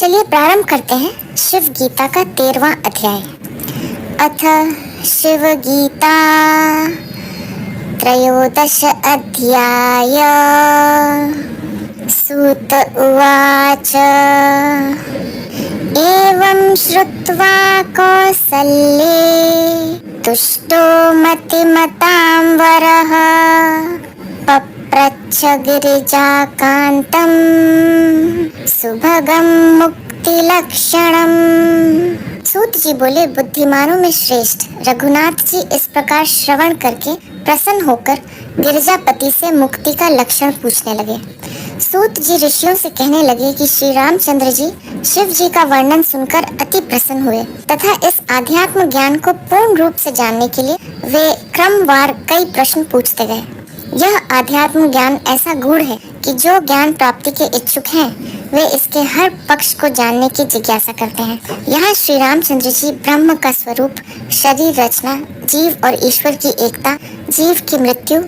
चलिए प्रारंभ करते हैं शिव गीता का 13वां अध्याय। अथ शिव गीता त्रयोदश अध्याय। सूत उवाच एवं श्रुत्वा कौसल्ये तुष्टो मतिमतां वरः पप्रच्छ गिरिजाकान्तं सुभगं मुक्तिलक्षणम्। सूत जी बोले, बुद्धिमानों में श्रेष्ठ रघुनाथ जी इस प्रकार श्रवण करके प्रसन्न होकर गिरिजापति से मुक्ति का लक्षण पूछने लगे। सूत जी ऋषियों से कहने लगे कि श्री रामचंद्र जी शिव जी का वर्णन सुनकर अति प्रसन्न हुए तथा इस आध्यात्म ज्ञान को पूर्ण रूप से जानने के लिए वे क्रमवार कई प्रश्न पूछते गए। यह आध्यात्म ज्ञान ऐसा गूढ़ है कि जो ज्ञान प्राप्ति के इच्छुक हैं वे इसके हर पक्ष को जानने की जिज्ञासा करते हैं। यहाँ श्री रामचंद्र जी ब्रह्म का स्वरूप, शरीर रचना, जीव और ईश्वर की एकता, जीव की मृत्यु,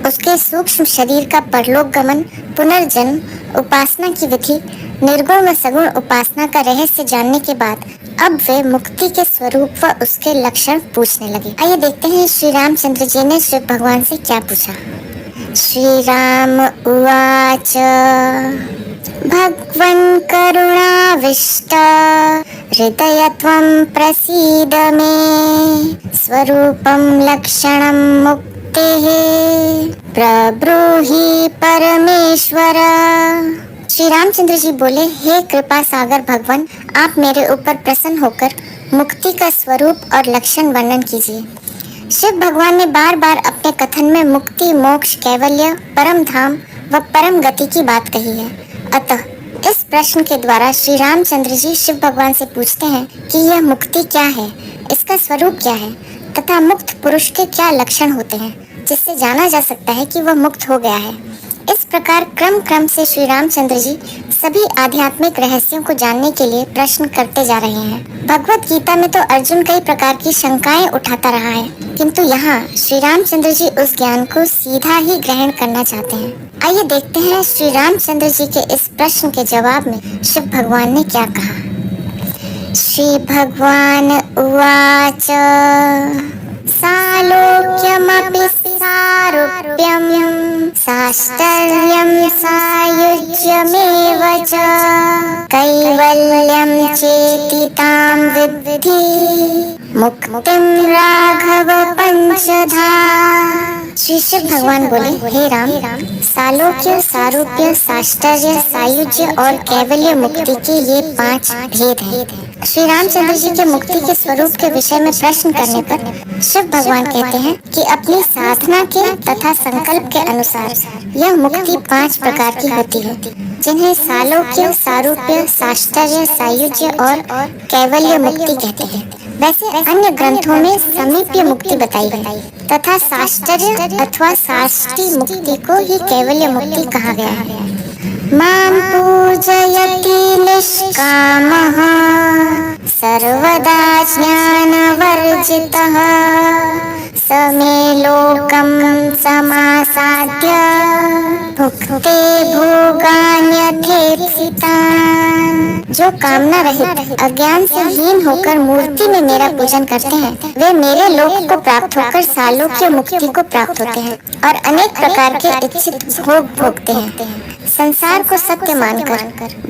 उसके सूक्ष्म शरीर का परलोक गमन, पुनर्जन्म, उपासना की विधि, निर्गुण व सगुण उपासना का रहस्य जानने के बाद अब वे मुक्ति के स्वरूप व उसके लक्षण पूछने लगे। आइए देखते हैं श्री रामचंद्र जी ने शिव भगवान से क्या पूछा। श्री राम उवाच भगवन् करुणाविष्ट हृदय त्वं प्रसीद मे स्वरूपं लक्षणं मुक्तेः प्रब्रूहि परमेश्वर। श्री रामचंद्र जी बोले, हे कृपा सागर भगवान, आप मेरे ऊपर प्रसन्न होकर मुक्ति का स्वरूप और लक्षण वर्णन कीजिए। शिव भगवान ने बार बार अपने कथन में मुक्ति, मोक्ष, कैवल्य, परम धाम व परम गति की बात कही है। अतः इस प्रश्न के द्वारा श्री रामचंद्र जी शिव भगवान से पूछते हैं कि यह मुक्ति क्या है, इसका स्वरूप क्या है तथा मुक्त पुरुष के क्या लक्षण होते हैं जिससे जाना जा सकता है कि वह मुक्त हो गया है। इस प्रकार क्रम क्रम से श्री रामचंद्र जी सभी आध्यात्मिक रहस्यों को जानने के लिए प्रश्न करते जा रहे हैं। भगवत गीता में तो अर्जुन कई प्रकार की शंकाएं उठाता रहा है, किंतु यहाँ श्री रामचंद्र जी उस ज्ञान को सीधा ही ग्रहण करना चाहते हैं। आइए देखते हैं श्री रामचंद्र जी के इस प्रश्न के जवाब में शिव भगवान ने क्या कहा। श्री भगवान उवाच सालोक्यमपि सारूप्यं साष्टर्यं सायुज्यमेव च कैवल्यं चेति तां विद्धि मुक्तिं राघव पंचधा। श्री शिव भगवान बोले, हे राम, सालोक्य, सारूप्य, साष्टर्य, सायुज्य और कैवल्य मुक्ति के ये 5 भेद हैं। श्री रामचंद्र जी के मुक्ति के स्वरूप के विषय में प्रश्न करने पर शिव भगवान कहते हैं कि अपनी साधना के तथा संकल्प के अनुसार यह मुक्ति 5 प्रकार की होती है, जिन्हें सालोक्य, सारूप्य, साष्टर्य, सायुज्य और कैवल्य मुक्ति कहते हैं। वैसे अन्य ग्रंथों में समीप्य मुक्ति बताई है तथा साष्टर्य अथवा साष्टी मुक्ति को ही कैवल्य मुक्ति कहा गया है। मां पूजयति निष्कामः सर्वदा ज्ञानवर्जितः स मे लोकं समासाद्य भुक्ते भोगान्यथेप्सितान्। जो कामना रहित अज्ञान से हीन होकर मूर्ति में मेरा पूजन करते हैं वे मेरे लोक को प्राप्त होकर सालोक्य मुक्ति को प्राप्त होते हैं और अनेक प्रकार के इच्छित भोग भोगते हैं। संसार को सत्य मानकर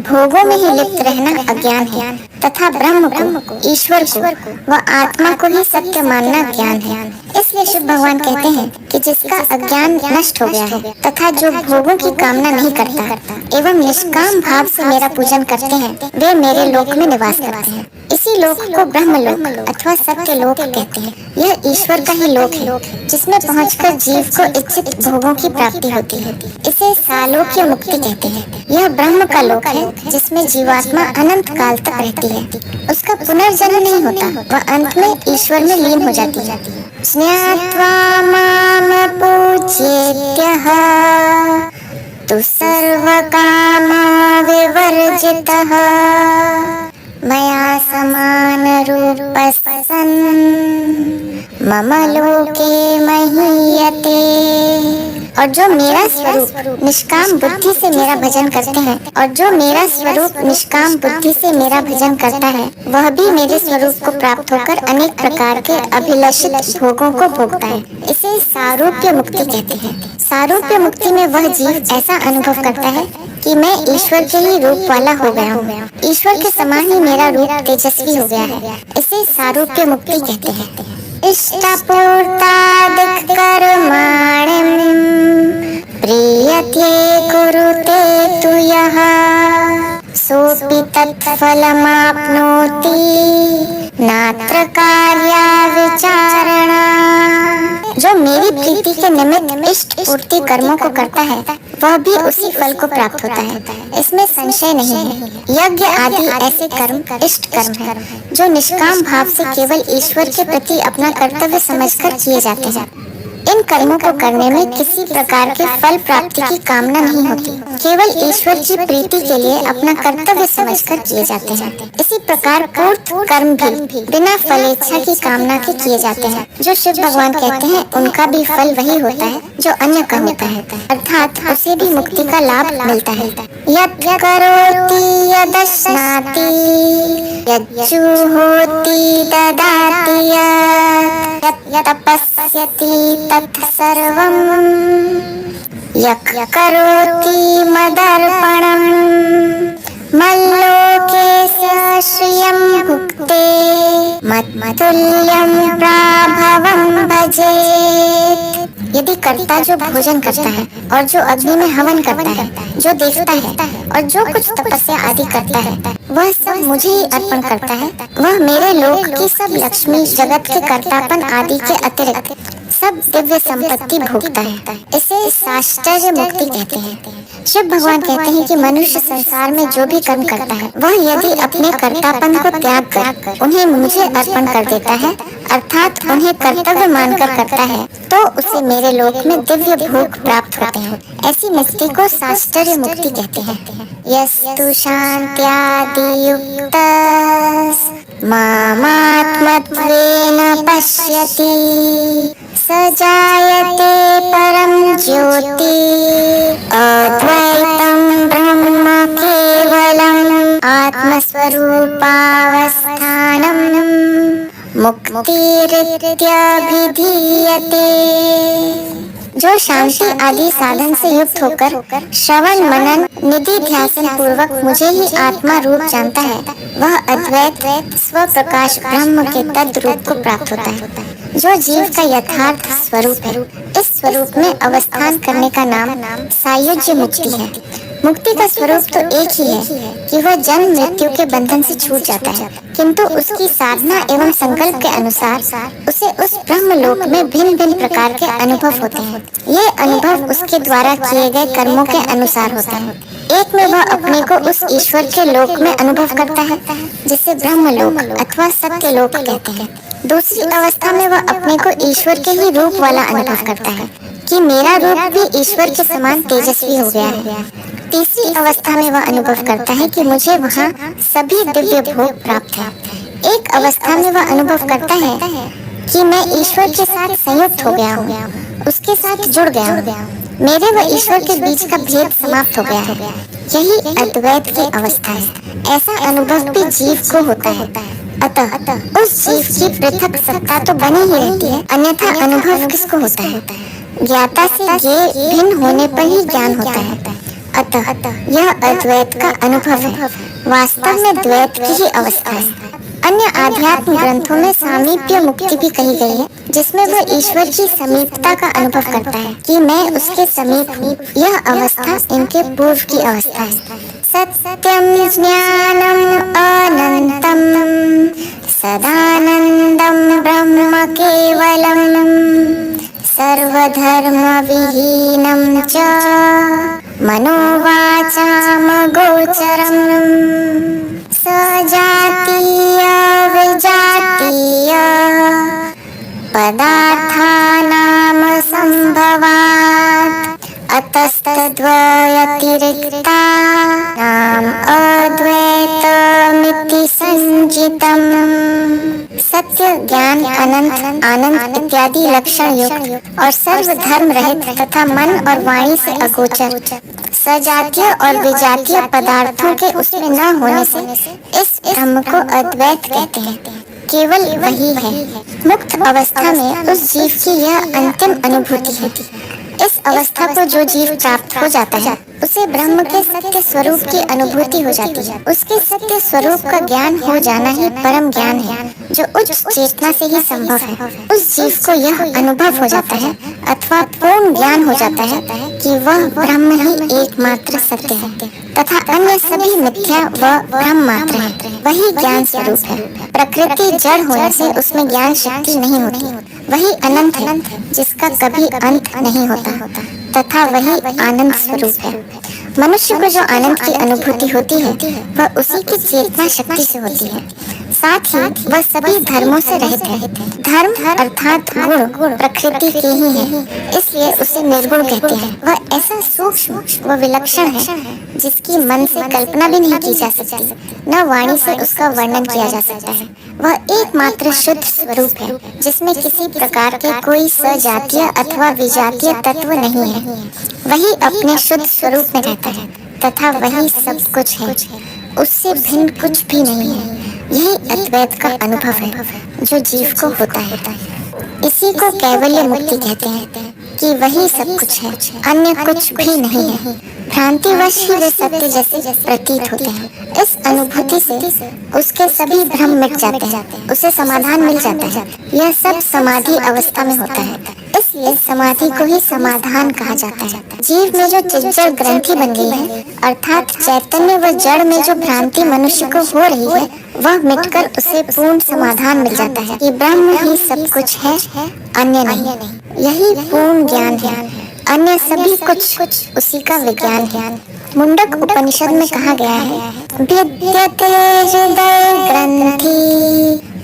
भोगों में ही लिप्त रहना अज्ञान है तथा ब्रह्म को, ईश्वर को व आत्मा को ही सत्य मानना ज्ञान है। इसलिए शिव भगवान कहते हैं कि जिसका अज्ञान नष्ट हो गया है तथा जो भोगों की कामना नहीं करता एवं निष्काम भाव से मेरा पूजन करते हैं वे मेरे लोक में निवास करते हैं। इसी लोक को ब्रह्म लोक अथवा सत्य लोक कहते हैं। यह ईश्वर का ही लोक है जिसमें पहुंचकर जीव को इच्छित भोगों की प्राप्ति होती है। इसे सालोक्य मुक्ति कहते हैं। यह ब्रह्म का लोक है जिसमें जीवात्मा अनंत काल तक रहती है, उसका पुनर्जन्म नहीं होता, वह अंत में ईश्वर में लीन हो जाती है। ज्ञात्वा मां पूज्येत्यः तु सर्वकामा विवर्जितः मया समान रूपः सन् मम लोके महीयते। और जो मेरा स्वरूप निष्काम बुद्धि से मेरा भजन करते हैं, और जो मेरा स्वरूप निष्काम बुद्धि से मेरा भजन करता है, वह भी मेरे स्वरूप को प्राप्त होकर अनेक प्रकार के अभिलषित भोगों को भोगता है। इसे सारूप्य मुक्ति कहते हैं। सारूप्य मुक्ति में वह जीव ऐसा अनुभव करता है कि मैं ईश्वर के ही रूप वाला हो गया हूँ। ईश्वर के समान ही मेरा रूप तेजस्वी हो गया है। इसे सारूप्य मुक्ति कहते हैं। इष्टपूर्तादिक कर्माणिं प्रीयते कुरुते तु यः सोऽपि तत्फलमाप्नोति नात्र कार्या विचारणा। जो मेरी प्रीति के निमित्त इष्ट पूर्ति कर्मों को करता है, वह भी उसी फल को प्राप्त होता है। इसमें संशय नहीं है। यज्ञ आदि ऐसे कर्म इष्ट कर्म है, जो निष्काम भाव से केवल ईश्वर के प्रति अपना कर्तव्य समझकर किए जाते हैं। इन कर्मों को करने में किसी प्रकार के फल प्राप्ति की कामना नहीं होती, केवल ईश्वर की प्रीति के लिए अपना कर्तव्य समझकर किए जाते हैं। इसी प्रकार पूर्त कर्म भी बिना फलेच्छा की कामना के किए जाते हैं। जो शिव भगवान कहते हैं, उनका भी फल वही होता है जो अन्य का होता है, अर्थात उसे भी मुक्ति का लाभ मिलता है। यत् करोति यदश्नाति यज्जुहोति ददाति यत् तपस्यति तत् सर्वं यः करोति मदर्पणं मल्लोके श्रियं भुक्ते मत्तुल्यं प्राभवं भजेत्। यदि कर्ता जो भोजन करता है और जो अग्नि में हवन करता है, जो देखता है और जो कुछ तपस्या आदि करता है, वह सब मुझे ही अर्पण करता है, वह मेरे लोक की सब लक्ष्मी, जगत के कर्तापन आदि के अतिरिक्त सब दिव्य संपत्ति भोगता है। इसे साष्टर्य मुक्ति कहते हैं। शिव भगवान कहते हैं कि मनुष्य संसार में जो भी कर्म करता है, वह यदि अपने कर्तापन को त्याग कर उन्हें मुझे अर्पण कर देता है, अर्थात उन्हें कर्तव्य मानकर करता है, तो उसे मेरे लोक में दिव्य भोग प्राप्त होते हैं। ऐसी मुक्ति को साष्टर्य मुक्ति कहते हैं। यस्तु शान्त्यादि युक्तः मामात्मत्वेन पश्यति स जायते परं ज्योति अद्वैतं ब्रह्म केवलम् आत्मस्वरूपावस्थानं मुक्तिरित्यभिधीयते। जो शांति आदि साधन से युक्त होकर श्रवण मनन निधि ध्यान पूर्वक मुझे ही आत्मा रूप जानता है, वह अद्वैत स्व प्रकाश ब्रह्म के तद रूप को प्राप्त होता है, जो जीव का यथार्थ स्वरूप है। इस स्वरूप में अवस्थान करने का नाम सायुज्य मुक्ति है। मुक्ति का स्वरूप तो एक ही है कि वह जन्म मृत्यु के बंधन से छूट जाता है, किंतु उसकी साधना एवं संकल्प के अनुसार उसे उस ब्रह्म लोक में भिन्न भिन्न प्रकार के अनुभव होते हैं। ये अनुभव उसके द्वारा किए गए कर्मों के अनुसार होते हैं। एक में वह अपने को उस ईश्वर के लोक में अनुभव करता है, जिसे ब्रह्म लोक अथवा सत्य लोक कहते हैं। दूसरी अवस्था में वह अपने को ईश्वर के ही रूप वाला अनुभव करता है कि मेरा रूप भी ईश्वर के समान तेजस्वी हो गया है। तीसरी अवस्था में वह अनुभव करता है कि मुझे वहाँ सभी दिव्य भोग प्राप्त है। एक अवस्था में वह अनुभव करता है कि मैं ईश्वर के साथ संयुक्त हो गया हूँ, उसके साथ जुड़ गया हूँ, मेरे व ईश्वर के बीच का भेद समाप्त हो गया है। यही अद्वैत की अवस्था है। ऐसा अनुभव भी जीव को होता है। अतः उस जीव की पृथक सत्ता तो बनी ही रहती है, अन्यथा अनुभव किसको होता है? ज्ञाता से ज्ञेय भिन्न होने पर ही ज्ञान होता है। अतः यह अद्वैत का अनुभव है, वास्तव में द्वैत की ही अवस्था है। अन्य आध्यात्म ग्रंथों में सामीप्य मुक्ति भी कही गई है, जिसमें वह ईश्वर की समीपता का अनुभव करता है कि मैं उसके समीप हूँ। यह अवस्था इनके पूर्व की अवस्था है। सत्यम ज्ञानम अनंतम सदानंदम ब्रह्म केवलम सर्वधर्म विहीनं च मनोवाचामगोचरम् सजातीय विजातीय पदार्थानां संभवात् अतस्तद्व्यतिरिक्तानाम् अद्वैतमिति संजितम्। सत्य, ज्ञान, अनंत, आनंद इत्यादि लक्षण युक्त और सर्व धर्म रहित तथा मन और वाणी से अगोचर सजातीय और विजातीय पदार्थों के उसमें न होने से इस ब्रह्म को अद्वैत कहते हैं। केवल वही है। मुक्त अवस्था में उस जीव की यह अंतिम अनुभूति है। इस अवस्था को जो जीव प्राप्त हो जाता है उसे ब्रह्म के सत्य स्वरूप की अनुभूति हो जाती है। उसके सत्य स्वरूप का ज्ञान हो जाना ही परम ज्ञान है, जो उच्च चेतना से ही संभव है। उस जीव को यह अनुभव हो जाता है अथवा पूर्ण ज्ञान हो जाता है कि वह ब्रह्म ही एकमात्र सत्य है तथा अन्य सभी मिथ्या व ब्रह्म मात्र है। वही ज्ञान स्वरूप है। प्रकृति जड़ होने से उसमें ज्ञान शक्ति नहीं होती। वही अनंत है जिसका कभी अंत नहीं होता तथा वही आनंद स्वरूप है। मनुष्य को जो आनंद की अनुभूति होती है वह उसी की चेतना शक्ति से होती है। साथ ही वह सभी धर्मों से रहित है। धर्म अर्थात गुण प्रकृति के ही है, इसलिए उसे निर्गुण कहते हैं। वह ऐसा सूक्ष्म व विलक्षण है जिसकी मन से कल्पना भी नहीं की जा सकती, न वाणी से उसका वर्णन किया जा सकता है। वह एकमात्र शुद्ध स्वरूप है जिसमें किसी प्रकार के कोई सजातीय अथवा विजातीय तत्व नहीं है। वही अपने शुद्ध स्वरूप में रहता है तथा वही सब कुछ है। उससे भिन्न कुछ भी नहीं है। यही अद्वैत का अनुभव है जो जीव को होता है। इसी को कैवल्य मुक्ति कहते हैं कि वही सब कुछ है, अन्य कुछ भी नहीं है। भ्रांतिवश ही वे सत्य जैसे प्रतीत होते हैं। इस अनुभूति से उसके सभी भ्रम मिट जाते हैं, उसे समाधान मिल जाता है। यह सब समाधि अवस्था में होता है, इसलिए समाधि को ही समाधान कहा जाता है। जीव में जो चिज्जड़ ग्रंथि बन गई है अर्थात चैतन्य व जड़ में जो भ्रांति मनुष्य को हो रही है वह मिटकर उसे पूर्ण समाधान मिल जाता है कि ब्रह्म ही सब कुछ है, अन्य नहीं। यही पूर्ण ज्ञान है। अन्य सभी कुछ उसी का विज्ञान है। मुंडक उपनिषद में कहा गया है, विद्यते हृदय ग्रंथि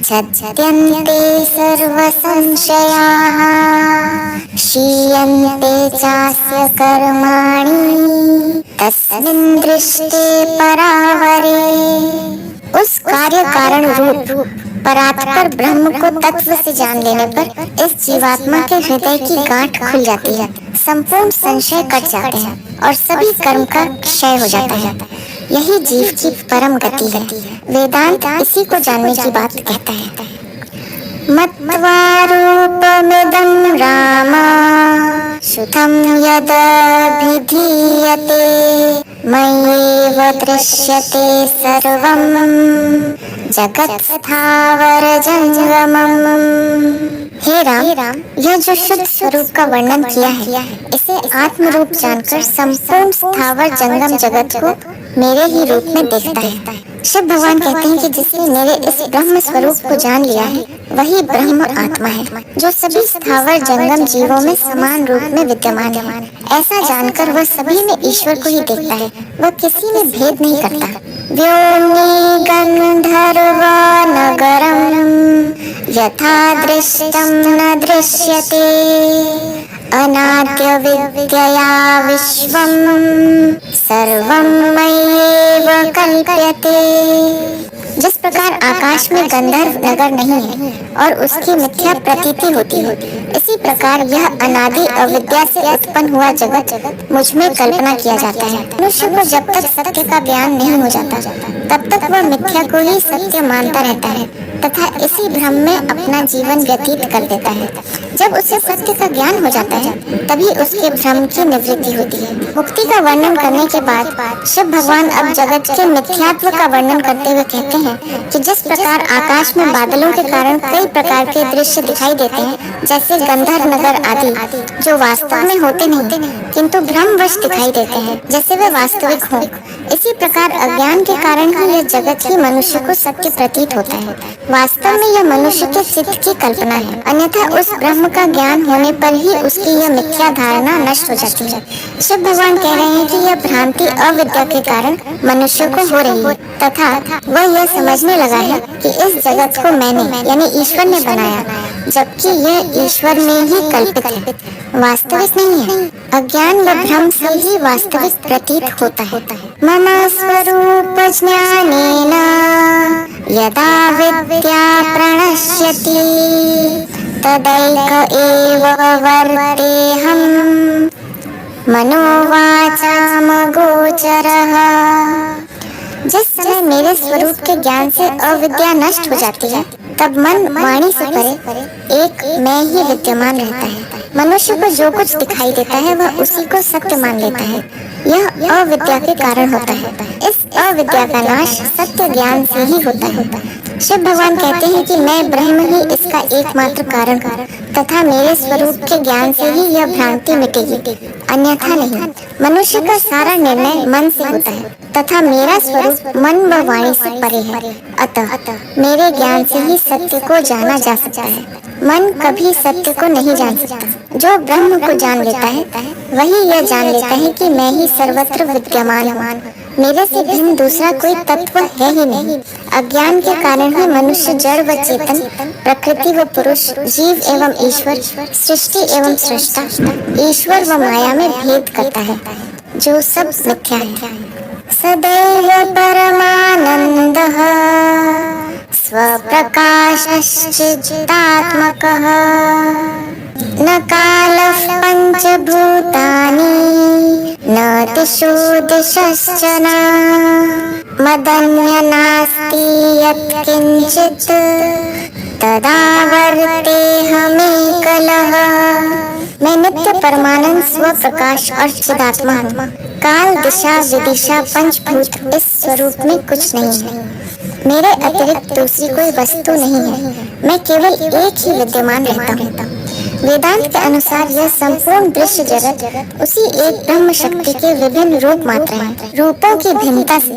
छद्यन्ते सर्व संशयाः क्षीयन्ते चास्य कर्माणि तस्मिन् दृष्टे परावरे। उस कार्य कारण रूप परात्पर ब्रह्म को तत्व से जान लेने पर इस जीवात्मा के हृदय की गांठ खुल जाती है, संपूर्ण संशय कट जाते हैं और सभी कर्म का क्षय हो जाता है। यही जीव की परम गति है। वेदांत इसी को जानने की बात कहता है। मत्वा रूपमिदं राम श्रुतं यदभिधीयते मय्येव दृश्यते सर्वं जगत् स्थावर जंगमम्। हे राम, यह जो शुद्ध स्वरूप का वर्णन किया है इसे आत्म रूप जानकर संपूर्ण स्थावर जंगम जगत को मेरे ही रूप में देखता है। शिव भगवान कहते हैं कि जिसने मेरे इस ब्रह्म स्वरूप को जान लिया है वही ब्रह्म आत्मा है, जो सभी स्थावर जंगम जीवों में समान रूप में विद्यमान है। ऐसा जानकर वह सभी में ईश्वर को ही देखता है, वह किसी में भेद नहीं करता। व्योम्नि गंधर्व नगरम यथा दृष्टं न दृश्यते अनाद्य विद्यया विश्वं सर्वं मय्येव कल्प्यते। जिस प्रकार आकाश में गंधर्व नगर नहीं है और उसकी मिथ्या प्रतीति होती है, इसी प्रकार यह अनादि अविद्या से उत्पन्न हुआ जगत मुझ में कल्पना किया जाता है। मनुष्य को जब तक सत्य का ज्ञान नहीं हो जाता तब तक वह मिथ्या को ही सत्य मानता रहता है तथा इसी भ्रम में अपना जीवन व्यतीत कर देता है। जब उसे सत्य का ज्ञान हो जाता है तभी उसके भ्रम की निवृत्ति होती है। मुक्ति का वर्णन करने के बाद शिव भगवान अब जगत के मिथ्यात्व का वर्णन करते हुए कहते हैं कि जिस प्रकार आकाश में बादलों के कारण कई प्रकार के दृश्य दिखाई देते हैं, जैसे गंधर्व नगर आदि, जो वास्तव में होते नहीं किंतु भ्रमवश दिखाई देते हैं जैसे वे वास्तविक हों, इसी प्रकार अज्ञान के कारण ही यह जगत ही मनुष्य को सत्य प्रतीत होता है। वास्तव में यह मनुष्य के चित्त की कल्पना है, अन्यथा उस ब्रह्म का ज्ञान होने पर ही उसकी यह मिथ्या धारणा नष्ट हो जाती है। शिव भगवान कह रहे हैं कि यह भ्रांति अविद्या के कारण मनुष्य को हो रही है तथा वह यह समझने लगा है कि इस जगत को मैंने यानी ईश्वर ने बनाया, जबकि यह ईश्वर में ही कल्पित है, वास्तविक नहीं है। अज्ञान व भ्रम से ही वास्तविक प्रतीत होता है। मम स्वरूप ज्ञानेन यदा विद्या प्रणश्यति तदैक एव वर्तेऽहं मनोवाचामगोचरः। जिस समय मेरे स्वरूप के ज्ञान से अविद्या नष्ट हो जाती है, तब मन वाणी से परे एक मैं ही विद्यमान रहता है। मनुष्य को जो कुछ दिखाई देता है वह उसी को सत्य मान लेता है। यह अविद्या के कारण होता है। इस अविद्या का नाश सत्य ज्ञान से ही होता है। शिव भगवान कहते हैं कि मैं ब्रह्म ही इसका एकमात्र कारण हूँ तथा मेरे स्वरूप के ज्ञान से ही यह भ्रांति मिटेगी, अन्यथा नहीं। मनुष्य का सारा निर्णय मन से होता है तथा मेरा स्वरूप मन व वाणी से परे है। अतः मेरे ज्ञान से ही सत्य को जाना जा सकता है। मन कभी सत्य को नहीं जान सकता। जो ब्रह्म को जान लेता है वही यह जान लेता है कि मैं ही सर्वत्र विद्यमान हूँ। मेरे से भिन्न दूसरा कोई तत्व है ही नहीं। अज्ञान के कारण ही मनुष्य जड़ व चेतन, प्रकृति व पुरुष, जीव एवं ईश्वर, सृष्टि एवं सृष्टा, ईश्वर व माया में भेद करता है, जो सब मिथ्या है। सदैव परमानंदः स्वप्रकाशश्चिदात्मकः न कालः पंचभूतानि न दिशो दिशश्चन मदन्य नास्ति यत्किंचित् तदावर्तेऽहमेकलः। मैं नित्य परमानंद स्व प्रकाश और चिदात्मा हूँ। काल, दिशा, विदिशा, पंचभूत इस स्वरूप में कुछ नहीं है। मेरे अतिरिक्त दूसरी कोई वस्तु नहीं है। मैं केवल एक ही विद्यमान रहता हूँ। वेदांत के अनुसार यह संपूर्ण दृश्य जगत उसी एक ब्रह्म शक्ति के विभिन्न रूप मात्र हैं। रूपों की भिन्नता से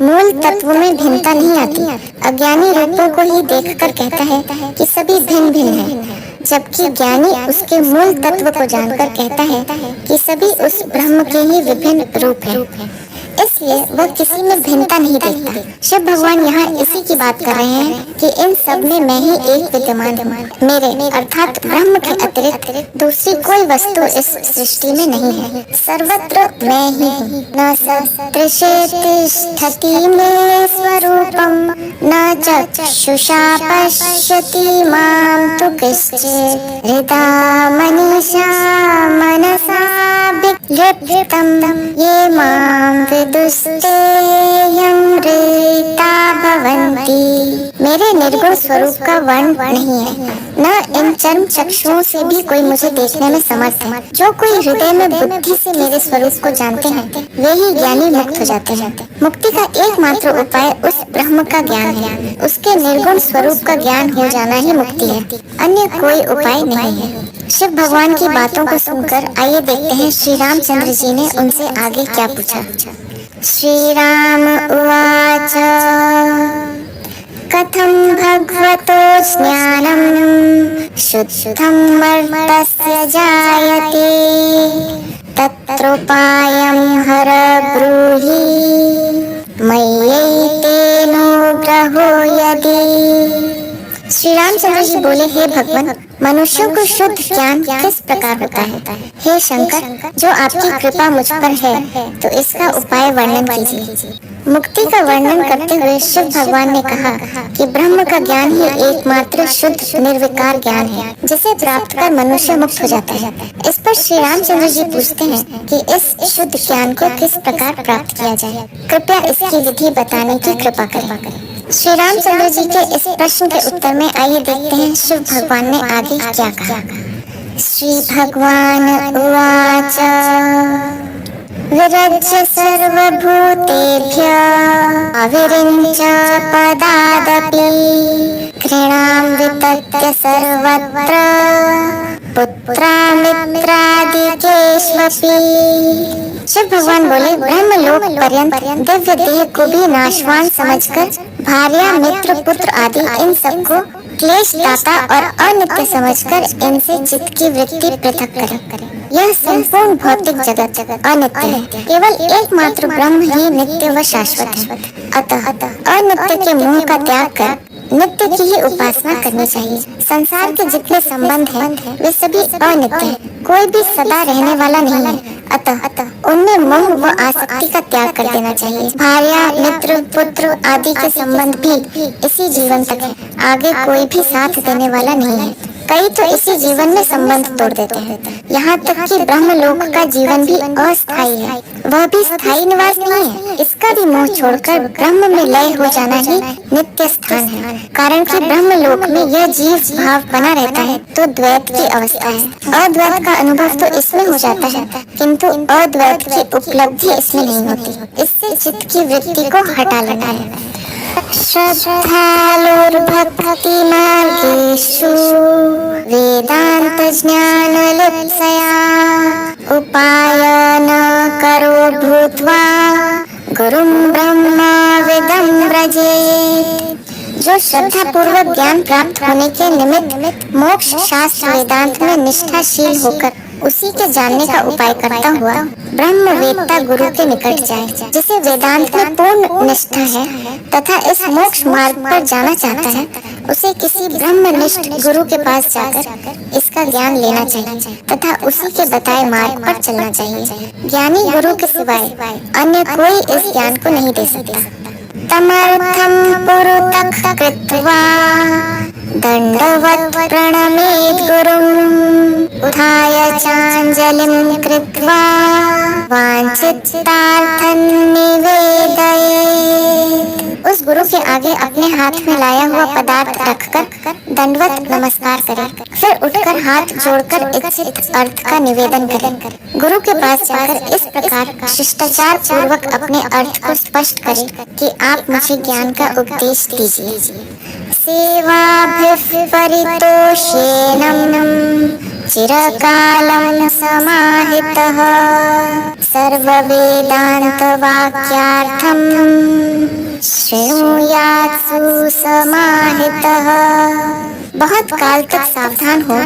मूल तत्व में भिन्नता नहीं आती। अज्ञानी रूपों को ही देखकर कहता है कि सभी भिन्न भिन्न हैं, जबकि ज्ञानी उसके मूल तत्व को जानकर कहता है कि सभी उस ब्रह्म के ही विभिन्न रूप हैं। इसलिए वह किसी में भिन्नता नहीं देखता। शिव भगवान यहाँ इसी की बात कर रहे हैं कि इन सब में मैं ही एक विद्यमान हूँ। मेरे अर्थात ब्रह्म के अतिरिक्त दूसरी कोई वस्तु इस सृष्टि में नहीं है। सर्वत्र मैं ही हूँ। न सदृशे तिष्ठति मे स्वरूपं न चक्षुषा पश्यति मां तु कश्चित् हृदा मनीषा मनसा विलिप्तं ये मां विदुस्तेऽयमृता भवन्ति। मेरे निर्गुण स्वरूप का वर्ण नहीं है, न इन चर्म चक्षुओं से भी कोई मुझे देखने में समर्थ है। जो कोई हृदय में बुद्धि से मेरे स्वरूप को जानते हैं वे ही ज्ञानी मुक्त हो जाते हैं। मुक्ति का एकमात्र उपाय उस ब्रह्म का ज्ञान है। उसके निर्गुण स्वरूप का ज्ञान हो जाना ही मुक्ति है, अन्य कोई उपाय नहीं है। शिव भगवान की बातों को सुनकर आइए देखते हैं श्री रामचंद्र जी ने उनसे आगे क्या पूछा। श्री राम उवाच कथं भगवतो ज्ञानं शुद्धं मर्त्यस्य जायते तत्रोपायं हर ब्रूहि मय्यैतेनोग्रहो यदि। श्री रामचंद्र जी बोले, हे भगवान, मनुष्यों को शुद्ध ज्ञान किस प्रकार होता है? हे शंकर, जो आपकी कृपा मुझ पर है तो इसका उपाय वर्णन कीजिए। मुक्ति का वर्णन करते हुए शिव भगवान ने कहा कि ब्रह्म का ज्ञान ही एकमात्र शुद्ध निर्विकार ज्ञान है, जिसे प्राप्त कर मनुष्य मुक्त हो जाता है। इस पर श्री रामचंद्र जी पूछते हैं कि इस शुद्ध ज्ञान को किस प्रकार प्राप्त किया जाए, कृपया इसकी विधि बताने की कृपा करें। श्री रामचंद्र जी के इस प्रश्न के उत्तर में आइए देखते हैं शिव भगवान ने आगे क्या कहा। श्री भगवान उवाच विरज्य सर्वभूतेभ्यः अविरिञ्च पदादपि घृणां वितत्य सर्वत्र पुत्रामित्रादिकेष्वपि। शिव भगवान बोले, ब्रह्म लोक पर्यंत दिव्य देह को भी नाशवान समझकर भार्या, मित्र, पुत्र आदि इन सबको क्लेश दाता और अनित्य समझकर इनसे चित्त की वृत्ति पृथक करें। यह संपूर्ण भौतिक जगत अनित्य है, केवल एकमात्र ब्रह्म ही नित्य व शाश्वत है। अतः अनित्य के मोह का त्याग कर नित्य की ही उपासना करनी चाहिए। संसार के जितने संबंध हैं वे सभी अनित्य हैं, कोई भी सदा रहने वाला नहीं है। अतः उनमें मोह व आसक्ति का त्याग कर देना चाहिए। भार्या, मित्र, पुत्र आदि के संबंध भी इसी जीवन तक है, आगे कोई भी साथ देने वाला नहीं है। कई तो इसी जीवन में संबंध तोड़ देते हैं। यहाँ तक कि ब्रह्मलोक का जीवन भी अस्थायी है, वह भी स्थायी निवास नहीं है। इसका भी मोह छोड़कर ब्रह्म में लय हो जाना ही नित्य स्थान है। कारण कि ब्रह्मलोक में यह जीव भाव बना रहता है तो द्वैत की अवस्था है। अद्वैत का अनुभव तो इसमें हो जाता है, किंतु अद्वैत की उपलब्धि इसमें नहीं होती। इससे चित्त की वृत्ति को हटा लेना है। श्रद्धालुर्भक्ति मार्गेषु वेदांत ज्ञान लिप्सया उपायन करो भूत्वा गुरुं ब्रह्मविदं व्रजेत्। जो श्रद्धा पूर्वक ज्ञान प्राप्त होने के निमित्त मोक्ष शास्त्र वेदांत में निष्ठाशील होकर उसी के जानने का उपाय करता हुआ ब्रह्मवेत्ता गुरु के निकट जाए, जिसे वेदांत में पूर्ण निष्ठा है तथा इस मोक्ष मार्ग पर जाना चाहता है, उसे किसी ब्रह्मनिष्ठ गुरु के पास जाकर इसका ज्ञान लेना चाहिए तथा उसी के बताए मार्ग पर चलना चाहिए। ज्ञानी गुरु के सिवाय अन्य कोई इस ज्ञान को नहीं दे सकता। तमर्थं पुरुतः कृत्वा दंडवत् प्रणमेत् गुरुम् उत्थाय चाञ्जलिं कृत्वा वाञ्छितार्थं निवेदयेत्। उस गुरु के आगे अपने हाथ में लाया हुआ पदार्थ रखकर दंडवत नमस्कार करें, फिर उठकर हाथ जोड़कर इच्छित अर्थ का निवेदन करें। गुरु के पास जाकर इस प्रकार शिष्टाचार पूर्वक अपने अर्थ को स्पष्ट करें कि आप मुझे ज्ञान का उपदेश दीजिए। सेवाभिः परितोषेण चिरकालं समाहितः सर्ववेदांत वाक्यार्थं शृणुयात् सुसमाहितः। बहुत काल तक सावधान हो,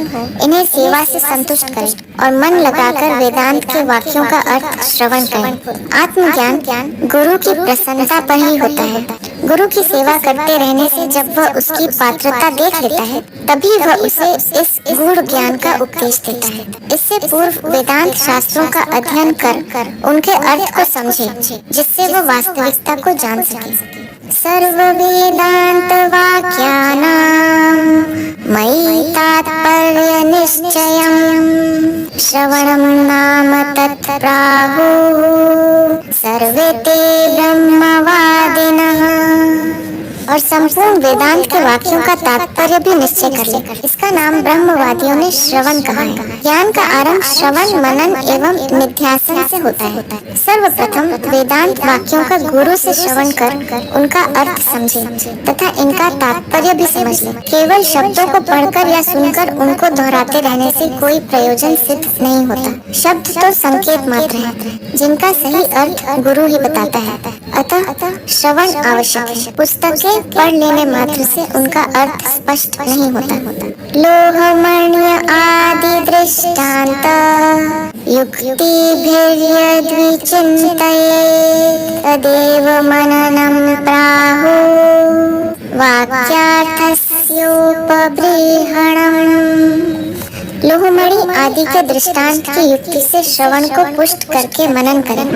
इन्हें सेवा से संतुष्ट करें और मन लगाकर वेदांत के वाक्यों का अर्थ श्रवण करें। आत्मज्ञान गुरु की प्रसन्नता पर ही होता है। गुरु की सेवा करते रहने से जब वह उसकी पात्रता देख लेता है, तभी वह उसे इस गूढ़ ज्ञान का उपदेश देता है। इससे पूर्व वेदांत शास्त्रों का अध्ययन कर उनके अर्थ को समझे, जिससे वह वास्तविकता को जान सके। सर्व वेदांत वाक्यानां मयि तात्पर्य निश्चयम् श्रवणं नाम तत्प्राहुः सर्वे ते ब्रह्मवादिनः। और संपूर्ण वेदांत के वाक्यों का तात्पर्य भी निश्चय कर ले। इसका नाम ब्रह्मवादियों ने श्रवण कहा है। ज्ञान का आरंभ श्रवण, मनन एवं निध्यासन से होता है। सर्वप्रथम वेदांत वाक्यों का गुरु से श्रवण कर उनका अर्थ समझे तथा इनका तात्पर्य भी समझ ले। केवल शब्दों को पढ़कर या सुनकर उनको दोहराते रहने से कोई प्रयोजन सिद्ध नहीं होता। शब्द तो संकेत मात्र है, जिनका सही अर्थ गुरु ही बताता है। अतः श्रवण आवश्यक है। पुस्तकें पढ़ लेने मात्र से उनका अर्थ स्पष्ट नहीं होता। लोहमण्य आदि दृष्टांत युक्तिभिर्यद्विचिन्तयेत् तदेव मननं प्राहुः वाक्यार्थस्योपबृंहणम्। लोहमणि आदि के दृष्टांत की युक्ति से श्रवण को पुष्ट करके मनन करें,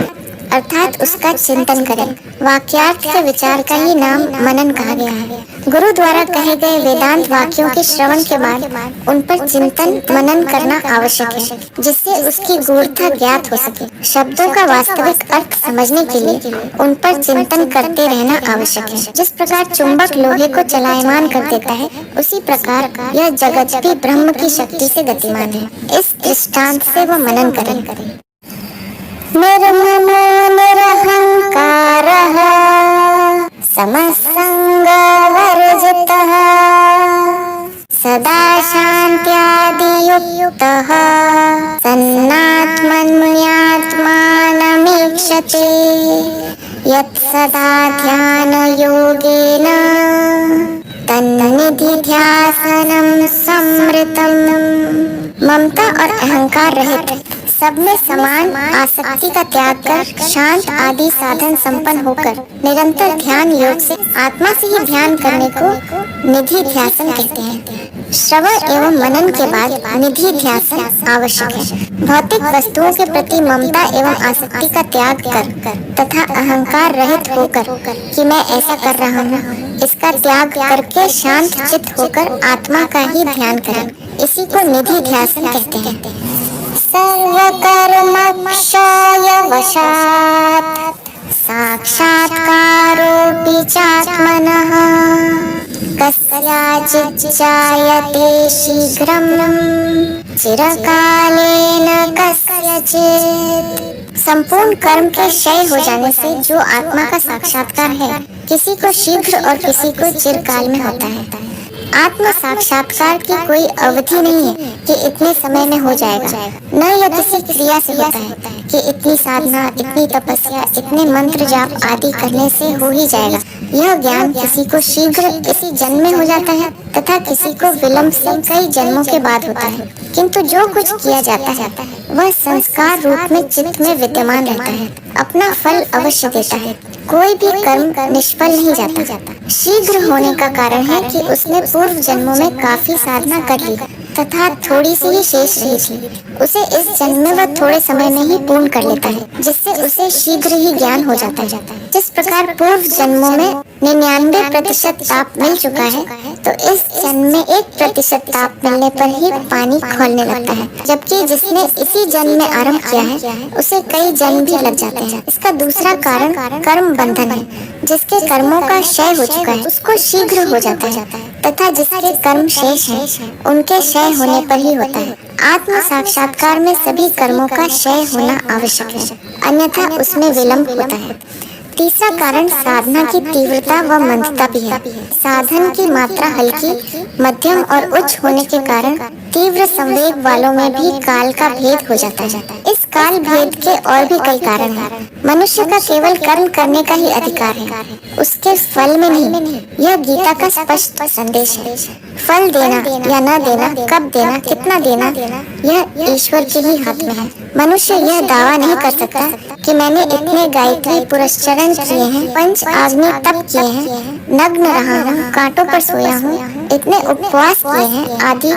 अर्थात उसका चिंतन करें। वाक्यार्थ के विचार का ही नाम मनन कहा गया है। गुरु द्वारा कहे गए वेदांत वाक्यों के श्रवण के बाद उन पर चिंतन मनन करना आवश्यक है, जिससे उसकी गूढ़ता ज्ञात हो सके। शब्दों का वास्तविक अर्थ समझने के लिए उन पर चिंतन करते रहना आवश्यक है। जिस प्रकार चुंबक लोहे को चलायमान कर देता है, उसी प्रकार यह जगत भी ब्रह्म की शक्ति से गतिमान है। इस दृष्टांत से वह मनन करें। निर्ममो निरहंकारः समसंगवर्जितः सदा शान्त्यादियुक्तः सन्नात्मन्यात्मानमीक्षते यत् सदा ध्यानयोगेन तन्निधिध्यासनं समृतम्। ममता और अहंकार रहित सब में समान आसक्ति का त्याग कर शांत आदि साधन संपन्न होकर निरंतर ध्यान योग से आत्मा से ही ध्यान करने को निधि ध्यासन कहते हैं। श्रवण एवं मनन के बाद निधि ध्यासन आवश्यक है। भौतिक वस्तुओं के प्रति ममता एवं आसक्ति का त्याग कर तथा अहंकार रहित होकर कि मैं ऐसा कर रहा हूँ, इसका त्याग करके शांत चित्त होकर आत्मा का ही ध्यान करें। इसी को निधि ध्यासन कहते हैं। सर्वकर्मक्षय वशात् साक्षात्कारोऽपि चात्मनः कस्याचित् जायते शीघ्रं चिरकालेन कस्यचित्। संपूर्ण कर्म के क्षय हो जाने से जो आत्मा का साक्षात्कार है, किसी को शीघ्र और किसी को चिरकाल में होता है। आत्म साक्षात्कार की कोई अवधि नहीं है कि इतने समय में हो जाएगा, न यह किसी क्रिया से होता है कि इतनी साधना, इतनी तपस्या, इतने मंत्र जाप आदि करने से हो ही जाएगा। यह ज्ञान किसी को शीघ्र इसी जन्म में हो जाता है तथा किसी को विलंब से कई जन्मों के बाद होता है। किंतु जो कुछ किया जाता है वह संस्कार रूप में चित्त में विद्यमान रहता है, अपना फल अवश्य देता है। कोई भी कर्म निष्फल नहीं जाता। शीघ्र होने का कारण है कि उसने पूर्व जन्मों में काफी साधना कर ली तथा थोड़ी सी ही शेष रही थी। उसे इस जन्म में वह थोड़े समय में ही पूर्ण कर लेता है, जिससे उसे शीघ्र ही ज्ञान हो जाता है। जिस प्रकार पूर्व जन्मों में 99% ताप मिल चुका है, तो इस जन्म में 1% ताप मिलने पर ही पानी खौलने लगता है, जबकि जिसने इसी जन्म में आरंभ किया है उसे कई जन्म भी लग जाते हैं। इसका दूसरा कारण कर्म बंधन है। जिसके कर्मों का क्षय हो चुका है उसको शीघ्र हो जाता है, तथा जिसके कर्म शेष हैं उनके क्षय होने पर ही होता है। आत्म साक्षात्कार में सभी कर्मों का क्षय होना आवश्यक है, अन्यथा उसमें विलंब होता है। तीसरा कारण साधना की तीव्रता व मंदता भी है। साधन की मात्रा हल्की, मध्यम और उच्च होने के कारण तीव्र संवेग वालों में भी काल का भेद हो जाता है। इस काल भेद के और भी कई कारण हैं। मनुष्य का केवल कर्म करने का ही अधिकार है, उसके फल में नहीं। यह गीता का स्पष्ट संदेश है। फल देना या न देना, कब देना, कितना देना, यह ईश्वर के ही हाथ में है। मनुष्य यह दावा नहीं कर सकता कि मैंने इतने गायत्री पुरस्चरण किए हैं, पंच आग्नि तप किए हैं, नग्न रहा हूँ, कांटों पर सोया हूँ, इतने उपवास किए हैं आदि,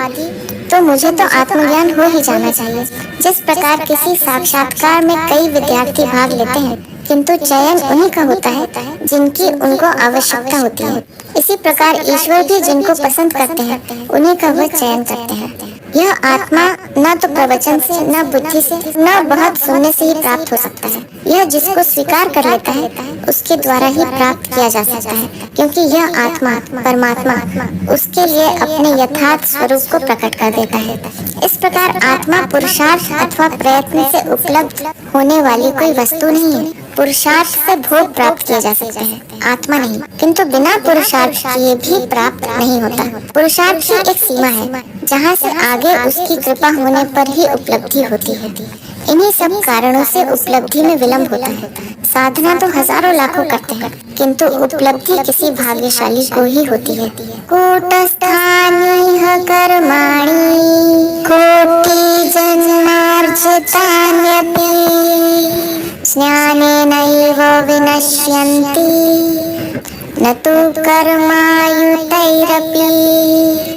तो मुझे तो आत्मज्ञान हो ही जाना चाहिए। जिस प्रकार किसी साक्षात्कार में कई विद्यार्थी भाग लेते हैं, किंतु चयन उन्हीं का होता है जिनकी उनको आवश्यकता होती है। इसी प्रकार ईश्वर भी जिनको पसंद करते हैं उन्हीं का वह चयन करते हैं। यह आत्मा न तो प्रवचन से, न बुद्धि से, न बहुत सुनने से ही प्राप्त हो सकता है। यह जिसको स्वीकार कर लेता है उसके द्वारा ही प्राप्त किया जा सकता है, क्योंकि यह आत्मा परमात्मा उसके लिए अपने यथार्थ स्वरूप को प्रकट कर देता है। इस प्रकार आत्मा पुरुषार्थ अथवा प्रयत्न से उपलब्ध होने वाली कोई वस्तु नहीं है। पुरुषार्थ से भोग प्राप्त किए जा सकते हैं, आत्मा नहीं। किंतु बिना पुरुषार्थ किए भी प्राप्त नहीं होता। पुरुषार्थ की एक सीमा है जहाँ से आगे उसकी कृपा होने पर ही उपलब्धि होती है। इन्हीं सब कारणों से उपलब्धि में विलंब होता है। साधना तो हजारों लाखों करते हैं, किंतु उपलब्धि किसी भाग्यशाली को ही होती है। कूटस्थानीह कर्माणि कोटि जन्मार्जितान्यपि ज्ञानेनैव विनश्यन्ति न तो कर्मायुतैरपि।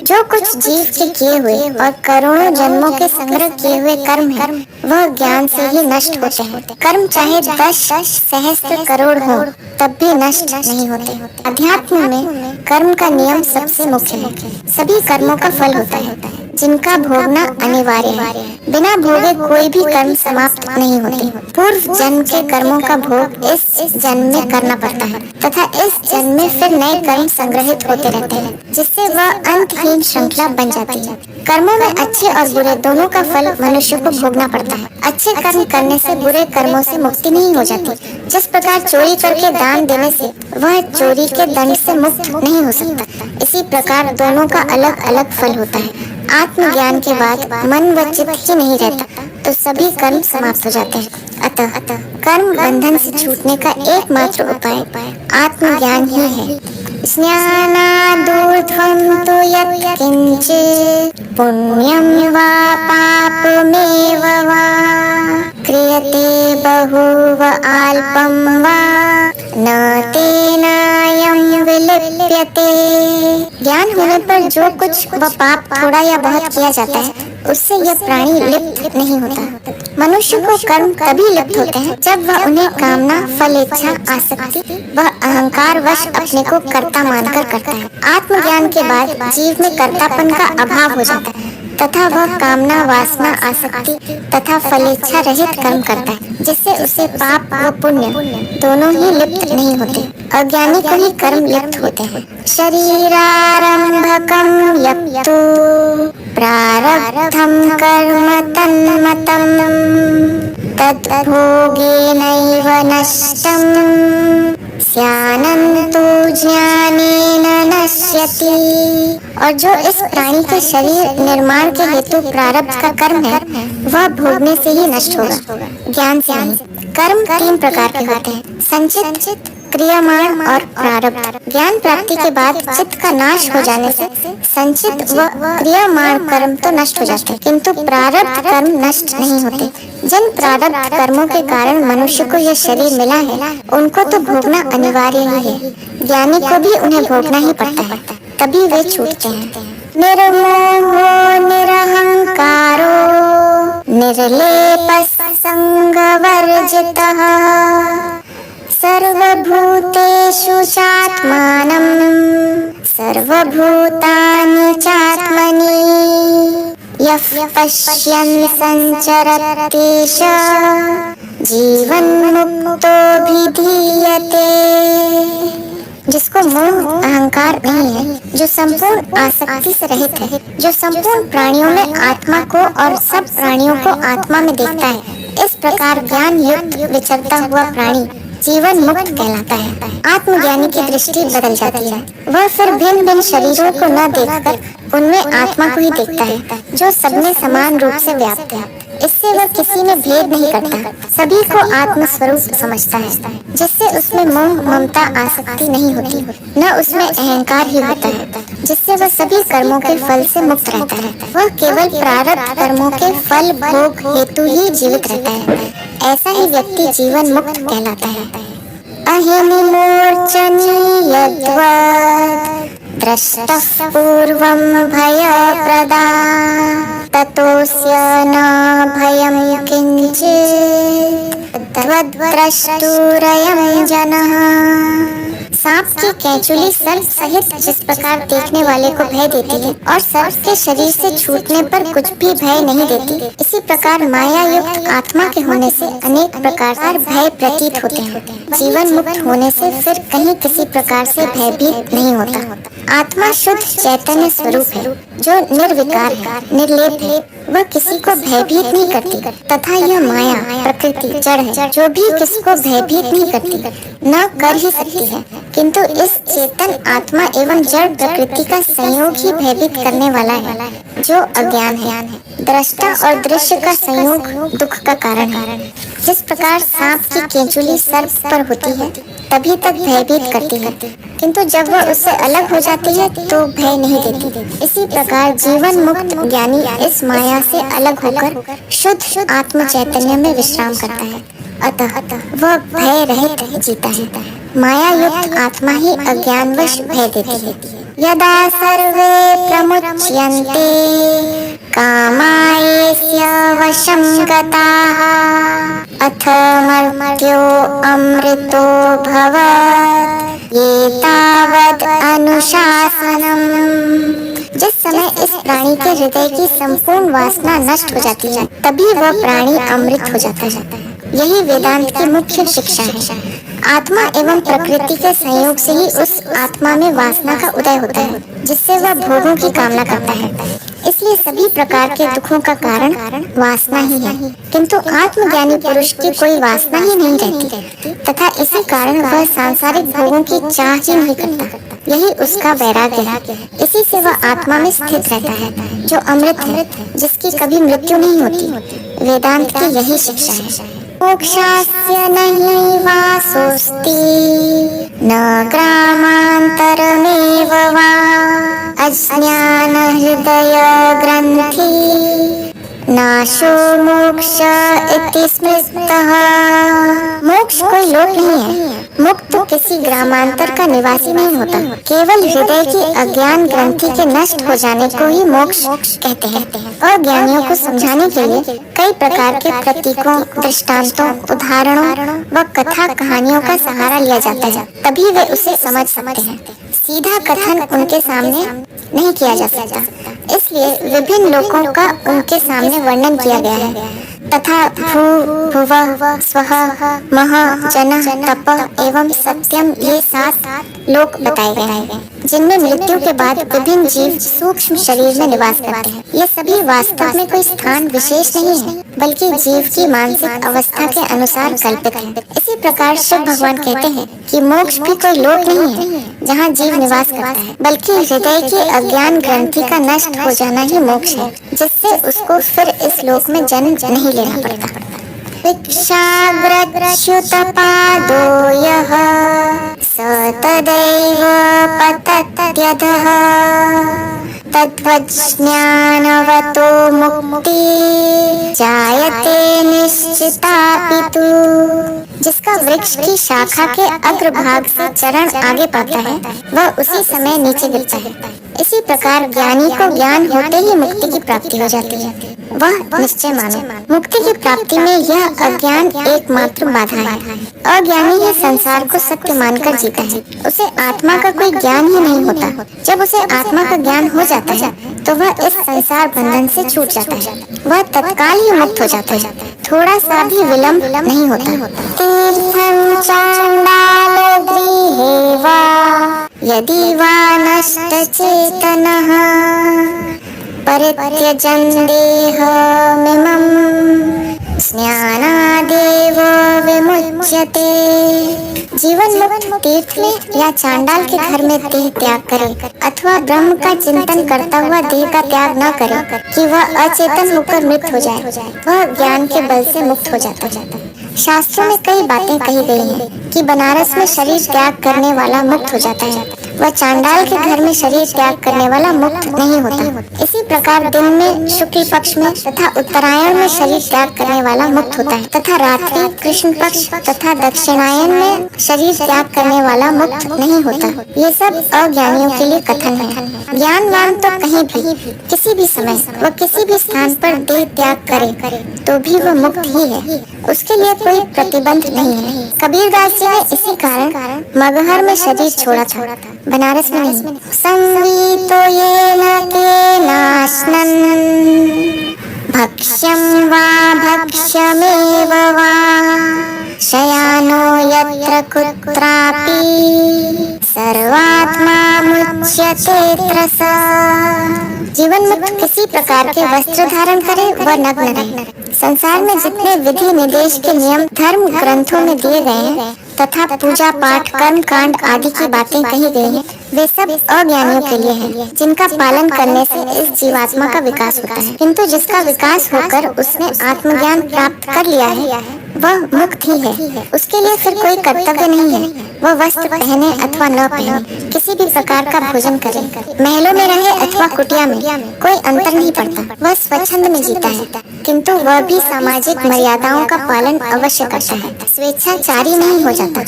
जो कुछ जीव के किए हुए और करोड़ों जन्मों के संग्रह किए हुए कर्म है, वह ज्ञान से ही नष्ट होते हैं। कर्म चाहे 10 सहस्त्र करोड़ हो, तब भी नष्ट नहीं होते। अध्यात्म में कर्म का नियम सबसे मुख्य है। सभी कर्मों का फल होता है, जिनका भोगना अनिवार्य है। बिना भोगे कोई भी कर्म समाप्त नहीं होते। पूर्व जन्म के कर्मों का भोग इस जन्म में करना पड़ता है, तथा इस जन्म में फिर नए कर्म संग्रहित होते रहते हैं, जिससे वह अंतहीन श्रृंखला बन जाती है। कर्मों में अच्छे और बुरे दोनों का फल मनुष्य को भोगना पड़ता है। अच्छे कर्म करने से बुरे कर्मों से मुक्ति नहीं हो जाती। जिस प्रकार चोरी करके दान देने से वह चोरी के दंड से मुक्त नहीं हो सकता, इसी प्रकार दोनों का अलग अलग फल होता है। आत्मज्ञान के बाद मन व चित्त ही नहीं रहता, तो सभी कर्म समाप्त हो जाते हैं। अतः कर्म बंधन से छूटने का एकमात्र उपाय आत्मज्ञान ही है। ज्ञानादूर्ध्वं तु यत्किंचित् पुण्यं वा पापमेव वा क्रियते बहु व अल्पं वा न तेनायं विलिप्यते। ज्ञान होने पर जो कुछ व पाप थोड़ा या बहुत किया जाता है, उससे यह प्राणी लिप्त नहीं होता। मनुष्य को कर्म तभी लिप्त होते हैं जब वह उन्हें कामना, फल इच्छा, आसक्ति व अहंकार वश अपने को कर्ता मानकर करता है। आत्मज्ञान के बाद जीव में कर्तापन का अभाव हो जाता है। तथा वह कामना, वासना, आसक्ति तथा फलेच्छा रहित कर्म करता है, जिससे उसे पाप व पुण्य दोनों ही लिप्त नहीं होते। अज्ञानी को ही कर्म लिप्त होते हैं। शरीरारंभकं यप्तु प्रारब्धं कर्म तन्मतं तद्भोगेनैव नष्टं स्यानन्तु ज्ञानेन नश्यति। और जो इस प्राणी के शरीर निर्माण के हेतु प्रारब्ध का कर्म है, वह भोगने से ही नष्ट होगा, ज्ञान से नहीं। कर्म 3 प्रकार के होते हैं, संचित, क्रियामाण और प्रारब्ध। ज्ञान प्राप्ति के बाद चित्त का नाश हो जाने से संचित व क्रियामाण कर्म तो नष्ट हो जाते हैं, किंतु प्रारब्ध कर्म नष्ट नहीं होते। जिन प्रारब्ध कर्मों के कारण मनुष्य को यह शरीर मिला है, उनको तो भोगना अनिवार्य ही है। ज्ञानी को भी उन्हें भोगना ही पड़ता है, तभी वे छूटते हैं। निर्मोहो निरहंकारो निर्लेपः संगवर्जितः सर्वभूतेषु चात्मानं सर्वभूतानि चात्मनि यः पश्यन् संचरत्येष जीवन्मुक्तो भिधीयते। जिसको मोह अहंकार नहीं है, जो संपूर्ण आसक्ति से रहित है, जो संपूर्ण प्राणियों में आत्मा को और सब प्राणियों को आत्मा में देखता है, इस प्रकार ज्ञान युक्त विचरता हुआ प्राणी जीवन मुक्त कहलाता है। आत्मज्ञानी की दृष्टि बदल जाती है। वह फिर भिन्न भिन्न शरीरों को न देखकर उनमें आत्मा को ही देखता है, जो सबमें समान रूप से व्याप्त है। इससे वह किसी में भेद नहीं करता, सभी को आत्म स्वरूप समझता है, जिससे उसमें मोह, ममता, आसक्ति नहीं होती, न उसमें अहंकार ही होता है, जिससे वह सभी कर्मों के फल से मुक्त रहता है। वह केवल प्रारब्ध कर्मों के फल भोग हेतु ही जीवित रहता है। ऐसा ही व्यक्ति जीवन मुक्त कहलाता है। अहिनिमूर्छनीयत्वात् द्रष्टः पूर्वं भयप्रदा ततोऽस्य न भयं किंचित् तद्द्रष्टुरयं जनः। सांप की कैंचुली सर्प सहित जिस प्रकार देखने वाले को भय देती है और सर्प के शरीर से छूटने पर कुछ भी भय नहीं देती, इसी प्रकार माया युक्त आत्मा के होने से अनेक प्रकार भय प्रतीत होते हैं। जीवन मुक्त होने से फिर कहीं किसी प्रकार से भयभीत नहीं होता। आत्मा शुद्ध चैतन्य स्वरूप है, जो निर्विकार है, निर्लेप है। वह किसी को भयभीत नहीं करती, तथा यह माया प्रकृति जड़ है, जो भी किसको भयभीत नहीं करती, न कर ही सकती है। किंतु इस चेतन आत्मा एवं जड़ प्रकृति का संयोग ही भयभीत करने वाला है, जो अज्ञान है। दृष्टा और दृश्य का संयोग दुख का कारण है। जिस प्रकार सांप की केंचुली सर्प पर होती है, तभी तक भयभीत करती है, किंतु जब वह उससे अलग हो जाती है तो भय नहीं देती। इसी प्रकार जीवन मुक्त ज्ञानी इस माया से अलग होकर शुद्ध आत्म चैतन्य में विश्राम करता है, अतः वह भय रहित जीता है। माया युक्त आत्मा ही अज्ञानवश भय देती है। यदा सर्वे प्रमुच्यन्ते कामायस्य वशं गताः अथ मर्त्यो अमृतो भवत् एतावद् अनुशासनम्। जिस समय इस प्राणी के हृदय की संपूर्ण वासना नष्ट हो जाती है, तभी वह प्राणी अमृत हो जाता है। यही वेदांत की मुख्य शिक्षा है। आत्मा एवं प्रकृति के संयोग से ही उस आत्मा में वासना का उदय होता है, जिससे वह भोगों की कामना करता है। इसलिए सभी प्रकार के दुखों का कारण वासना ही है, किंतु आत्मज्ञानी पुरुष की कोई वासना ही नहीं रहती, तथा इसी कारण वह सांसारिक भोगों की चाह ही नहीं करता। यही उसका वैराग्य है। इसी से वह आत्मा में स्थित रहता है, जो अमृत है, जिसकी कभी मृत्यु नहीं होती। वेदांत की यही शिक्षा है। मोक्षास्य नहीं वासोस्ति न ग्रामांतरमेव वा अज्ञान हृदय ग्रंथि नाशो मोक्ष इति स्मृतः। मोक्ष कोई लोक नहीं है। मुक्त किसी ग्रामांतर का निवासी नहीं होता। केवल हृदय की अज्ञान ग्रंथि के नष्ट हो जाने को ही मोक्ष कहते हैं। और ज्ञानियों को समझाने के लिए कई प्रकार के प्रतीकों, दृष्टांतों, उदाहरणों व कथा कहानियों का सहारा लिया जाता है, तभी वे उसे समझ सकते हैं। सीधा कथन उनके सामने नहीं किया जा सकता, इसलिए विभिन्न लोकों का उनके सामने वर्णन किया गया है। तथा भू, भुवः, स्वः, महः, जनः, तपः एवं सत्यम, ये 7 लोक बताए गए हैं, जिनमें मृत्यु के बाद विभिन्न जीव सूक्ष्म शरीर में निवास करते हैं। ये सभी वास्तव में कोई स्थान विशेष नहीं है, बल्कि जीव की मानसिक अवस्था के अनुसार कल्पित है। इसी प्रकार शिव भगवान कहते हैं कि मोक्ष भी कोई लोक नहीं है जहाँ जीव निवास करता है, बल्कि हृदय की अज्ञान ग्रंथि का नष्ट हो जाना ही मोक्ष है, जिससे उसको फिर इस लोक में जन्म नहीं लेना पड़ता। भिक्षाग्रच्युतपादो यः स तदैव पतत्यधः तद्वज्ज्ञानवतो मुक्ति जायते निश्चितापितु। जिसका वृक्ष की शाखा के अग्रभाग से चरण आगे पाता है, वह उसी समय नीचे गिरता है। इसी प्रकार ज्ञानी को ज्ञान होते ही मुक्ति की प्राप्ति हो जाती है। वह निश्चय मानो, मुक्ति की प्राप्ति में यह अज्ञान एकमात्र बाधा है। अज्ञानी ही संसार को सत्य मानकर जीता है। उसे आत्मा का कोई ज्ञान ही नहीं होता। जब उसे आत्मा का ज्ञान हो जाता है तो वह इस संसार बंधन से छूट जाता है। वह तत्काल ही मुक्त हो जाता है, थोड़ा सा भी विलंब नहीं होता। तीर्थं चाण्डालो गृहे वा यदि वा नष्टचेतनः परित्यजन् देहमिमं स्नानादेव विमुच्यते। जीवन मुक्त तीर्थ में या चांडाल के घर में देह त्याग करे अथवा ब्रह्म का चिंतन करता हुआ देह का त्याग न करे कि वह अचेतन होकर मृत हो जाए, वह ज्ञान के बल से मुक्त हो जाता है। शास्त्रों में कई बातें कही गई हैं कि बनारस में शरीर त्याग करने वाला मुक्त हो जाता है, वह चांडाल के घर में शरीर त्याग करने वाला मुक्त नहीं होता। इसी प्रकार दिन में शुक्ल पक्ष में तथा उत्तरायण में शरीर त्याग करने वाला मुक्त होता है, तथा रात्रि कृष्ण पक्ष तथा दक्षिणायन में शरीर त्याग करने वाला मुक्त नहीं होता। ये सब अज्ञानियों के लिए कथन है। ज्ञानवान तो कहीं भी किसी भी समय व किसी भी स्थान पर देह त्याग करे तो भी वह मुक्त ही है, उसके लिए कोई प्रतिबंध नहीं है। कबीरदास जी ने इसी कारण मगहर में शरीर छोड़ा था, बनारस में नहीं। संवीतो येन केनाश्नन् भक्ष्यं वा भक्ष्यमेव वा शयानो यत्र कुत्रापि सर्वात्मा मुच्यते त्रसा। जीवन मुक्त किसी प्रकार के वस्त्र धारण करे व नग्न रहे। संसार में जितने विधि निर्देश के नियम धर्म ग्रंथों में दिए गए हैं तथा पूजा पाठ कर्म कांड आदि की बातें कही गई हैं, वे सब अज्ञानियों के लिए हैं, जिनका पालन करने से इस जीवात्मा का विकास होता है। किंतु जिसका विकास होकर उसने आत्मज्ञान प्राप्त कर लिया है वह मुक्त ही है, उसके लिए फिर कोई कर्तव्य नहीं है। वह वस्त्र पहने अथवा न पहने, किसी भी प्रकार का भोजन करे, महलों में रहे अथवा कुटिया में, कोई अंतर नहीं पड़ता। वह स्वच्छंद में जीता है, किंतु वह भी सामाजिक मर्यादाओं का पालन अवश्य करता है, स्वेच्छाचारी नहीं हो जाता।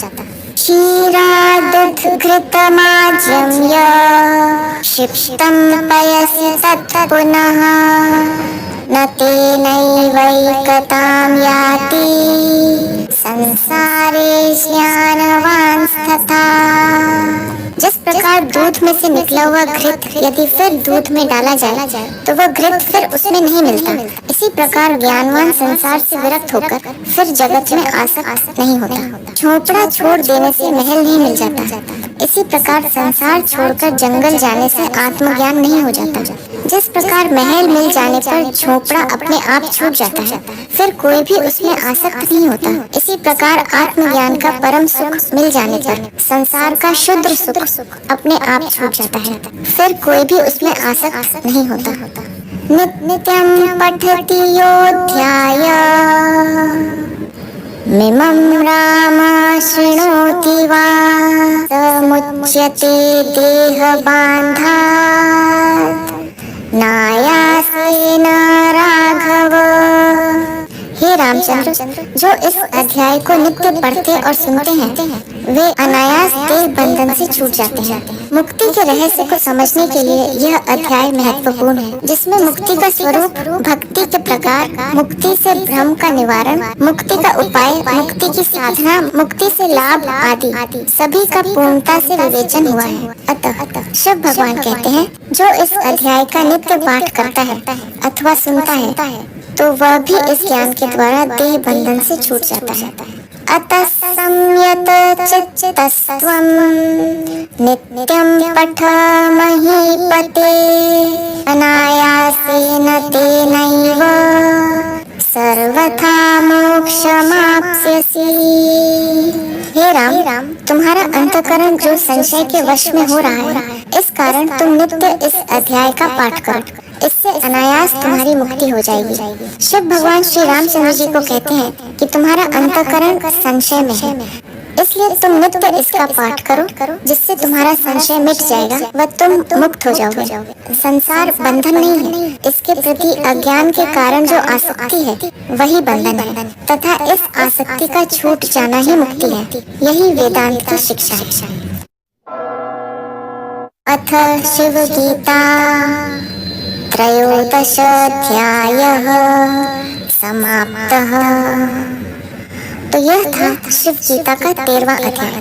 क्षीरादुधघृतमाज्यं क्षिप्तं पयसि तत् पुनः न तेनैवैकतां याति संसारे ज्ञानवांस्तथा। जिस प्रकार दूध में से निकला हुआ घृत यदि फिर दूध में डाला जाए तो वह घृत फिर उसमें नहीं मिलता, इसी प्रकार ज्ञानवान संसार से विरक्त होकर फिर जगत में आसक्त नहीं होता। झोपड़ा छोड़ देने से महल नहीं मिल जाता, इसी प्रकार संसार छोड़कर जंगल जाने से आत्मज्ञान नहीं हो जाता। जिस प्रकार महल मिल जाने पर झोपड़ा अपने आप छूट जाता है, फिर कोई भी उसमें आसक्त नहीं होता, इसी प्रकार आत्मज्ञान का परम सुख मिल जाने पर संसार का शुद्र सुख अपने आप छूट जाता है, फिर कोई भी उसमें आसक्त नहीं होता। नित्यं पठति योऽध्याय मिमं राम शृणोति वा समुच्यते देहबान्धात् नायासेन राघव। रामचंद्र जो इस अध्याय को नित्य पढ़ते और सुनते हैं वे अनायास देह बंधन से छूट जाते हैं। मुक्ति के रहस्य को समझने के लिए यह अध्याय महत्वपूर्ण है, जिसमें मुक्ति का स्वरूप, भक्ति के प्रकार, मुक्ति से भ्रम का निवारण, मुक्ति का उपाय, मुक्ति की साधना, मुक्ति से लाभ आदि सभी का पूर्णता से विवेचन हुआ है। अतः शिव भगवान कहते हैं, जो इस अध्याय का नित्य पाठ करता है अथवा सुनता है तो वह भी इस ज्ञान के द्वारा देह बंधन से छूट जाता है। अतः संयत चित्तस्त्वं नित्यं पठ महीपते अनायासेन तेनैव सर्वथा मोक्षमाप्स्यसि। हे राम, तुम्हारा अंतःकरण जो संशय के वश में हो रहा है, इस कारण तुम नित्य इस अध्याय का पाठ करो, इससे अनायास तुम्हारी मुक्ति हो जाएगी। शिव भगवान श्री रामचंद्र जी को कहते हैं कि तुम्हारा अंतःकरण संशय में है, इसलिए तुम नित्य इसका पाठ करो, जिससे तुम्हारा संशय मिट जाएगा व तुम मुक्त हो जाओगे। संसार बंधन नहीं है, इसके प्रति अज्ञान के कारण जो आसक्ति है वही बंधन है, तथा इस आसक्ति का छूट जाना ही मुक्ति है। यही वेदांत की शिक्षा है। अथ शिव गीता त्रयोदशाध्यायः समाप्तः। तो यह था शिव गीता का 13वां अध्याय।